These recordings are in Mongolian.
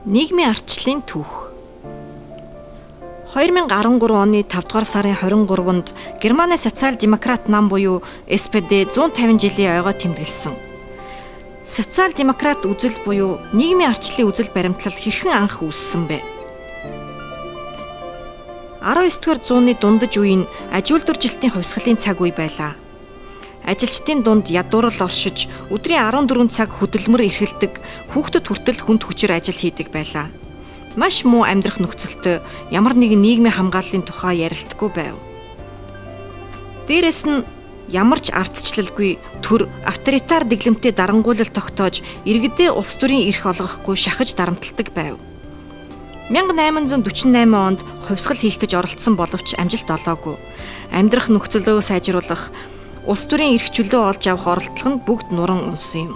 Нийгмийн ардчлалын түүх. 2013 оны 5 дугаар сарын 23-нд Германы социал-демократ нам буюу SPD 150 жилийн ойгоо тэмдэглэсэн. Социал-демократ үзэл буюу нийгмийн ардчлалын үзэл баримтлал хэрхэн анх үүссэн бэ? 19-р зууны дундаж үеийн аж үйлдвэржилтийн хувьсгалын цаг үе байлаа. Ажилчдын дунд ядуурл оршиж, өдрийн 14 цаг хөдөлмөр эрхэлдэг, хүүхдэд хүртэл хүнд хүчээр ажил хийдэг байлаа. Маш муу амьдрах нөхцөлтэй ямар нэгэн нийгмийн хамгааллын тухай ярилдаггүй байв. Дээрээс нь ямар ч ардчлалгүй төр авторитар дэглэмтэй дарангуйлал тогтоож, иргэдээ улс төрийн эрх олгохгүй шахаж дарамтлагдаг байв. 1848 онд хувьсгал хийх гэж оролдсон боловч амжилт олоогүй. Амьдрах нөхцөлөө сайжруулах, улс төрийн эрх чөлөө олж авах оролдлого нь бүгд нуран унсан юм.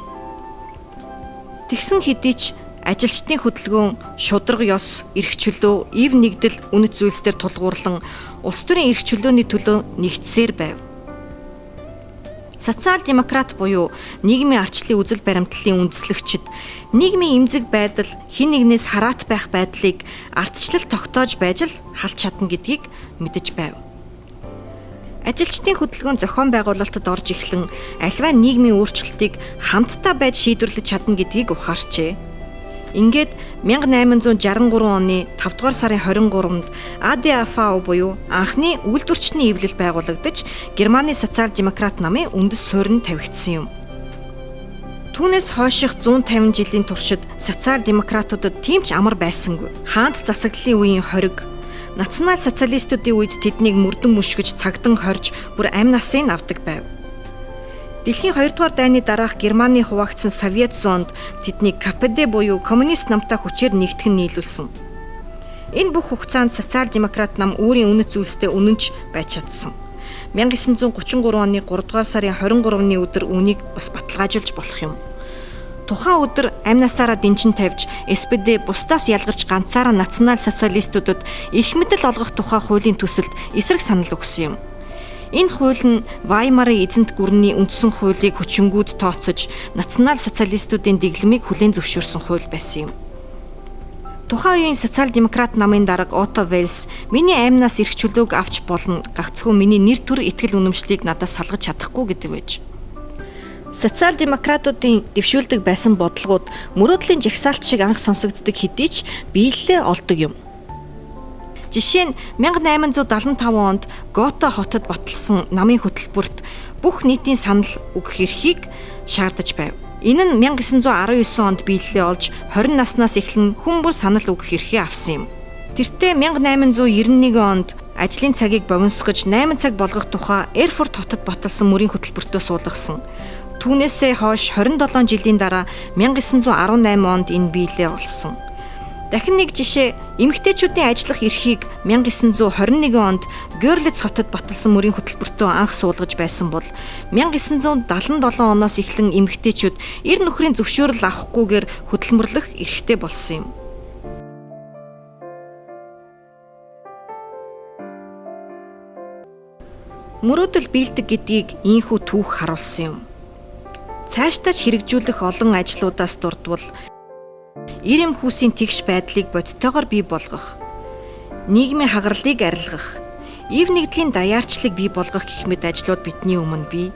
Тэгсэн хэдий ч ажилчдын хөдөлгөөн, шударга ёс, эрх чөлөө, ив нэгдэл үнэт зүйлсээр тулгуурлан улс төрийн эрх чөлөөний төлөө нэгтсээр байв. Социал-демократ буюу нийгмийн ардчлалын үзэл баримтлалын үндэслэгчид нийгмийн эмзэг байдал хэн нэгнээс хараат байх байдлыг ардчлал тогтоож байж л халж чадна гэдгийг мэдэж байв. Ажилчдын хөдөлгөөн зохион байгуулалтад орж эхлэн альва нийгмийн өөрчлөлтийг хамтдаа байж шийдвэрлэж чадна гэдгийг ухаарчээ. Ингээд 1863 оны 5 дугаар сарын 23-нд ADAFA буюу анхны үйлдвэрчний эвлэл байгуулагдаж Германы социал-демократ намын үндэс суурь нь тавигдсан юм. Түүнээс хойших 150 жилийн туршид социал-демократуудад тийм ч амар байсангүй. Хаант засаглалын үеийн хориг, национал-социалистуудын үед тэднийг мөрдөн мөшгөж цагдан хорж бүр амь насыг авдаг байв. Дэлхийн 2 дугаар дайны дараах Германы хуваагдсан Совет зоонд тэднийг КПД буюу коммунист намтай хүчээр нэгтгэн нийлүүлсэн. Энэ бүх хугацаанд социал-демократ нам өөрийн үнэт зүйлстэй үнэнч байж чадсан. 1933 оны 3 дугаар сарын 23-ны өдөр үнийг бас баталгаажуулж болох юм. Тухайн өдөр амь насаараа дэнчин тавьж SPD бусдаас ялгарч ганцаараа национал-социалистуудад эрх мэдэл олгох тухай хуулийн төсөлд эсрэг санал өгсөн юм. Энэ хууль нь Ваймарын эзэнт гүрний үндсэн хуулийг хүчингүүд тооцож, национал-социалистуудын дэглэмийг хүлээн зөвшөөрсөн хууль байсан юм. Тухайн үеийн социал-демократ намын дарга Отто Вельс миний аймнаас эрх чөлөөг авч болно, гагцхүү миний нэр төр итгэл үнэмшлийг надаас салгаж чадахгүй гэдэг байж. Социал-демократуудын дэвшүүлдэг байсан бодлогууд мөрөөдлийн жагсаалт шиг анх сонсогддог хэдий ч биелэлээ олдог юм. Жишээ нь 1875 онд Гото хотод баталсан намын хөтөлбөрт бүх нийтийн санал өгөх эрхийг шаардаж байв. Энэ нь 1919 онд биелэлээ олж 20 наснаас эхлэн хүн бүр санал өгөх эрхээ авсан юм. Тэртээ 1891 онд ажлын цагийг богиносгож 8 цаг болгох тухай Эрфурт хотод баталсан мөрийн хөтөлбөртөө суулгасан. Түүнээсээ хойш 27 жилийн дараа 1918 онд энэ биелэлээ олсон. Дахин нэг жишээ, эмэгтэйчүүдийн ажиллах эрхийг 1921 онд Гёрлиц хотод баталсан мөрийн хөтөлбөртөө анх суулгаж байсан бол 1977 оноос эхлэн эмэгтэйчүүд эр нөхрийн зөвшөөрөл авахгүйгээр хөдөлмөрлөх эрхтэй болсон юм. Мөрөөдөл биелдэг гэдгийг ийхүү түүх харуулсан юм. Цаашдаа ч хэрэгжүүлэх олон ажлуудаас дурдвал эр эм хүүсийн тэгш байдлыг бодтойгоор бий болгох, нийгмийн хагарлыг арилгах, ив нэгдлийн даяарчлыг бий болгох гэх мэт ажлууд бидний өмнө бий.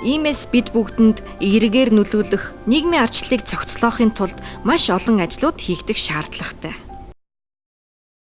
Иймээс бид бүгдэнд эергээр нөлөөлөх, нийгмийн ардчлалыг цогцлоохын тулд маш олон ажлууд хийгдэх шаардлагатай.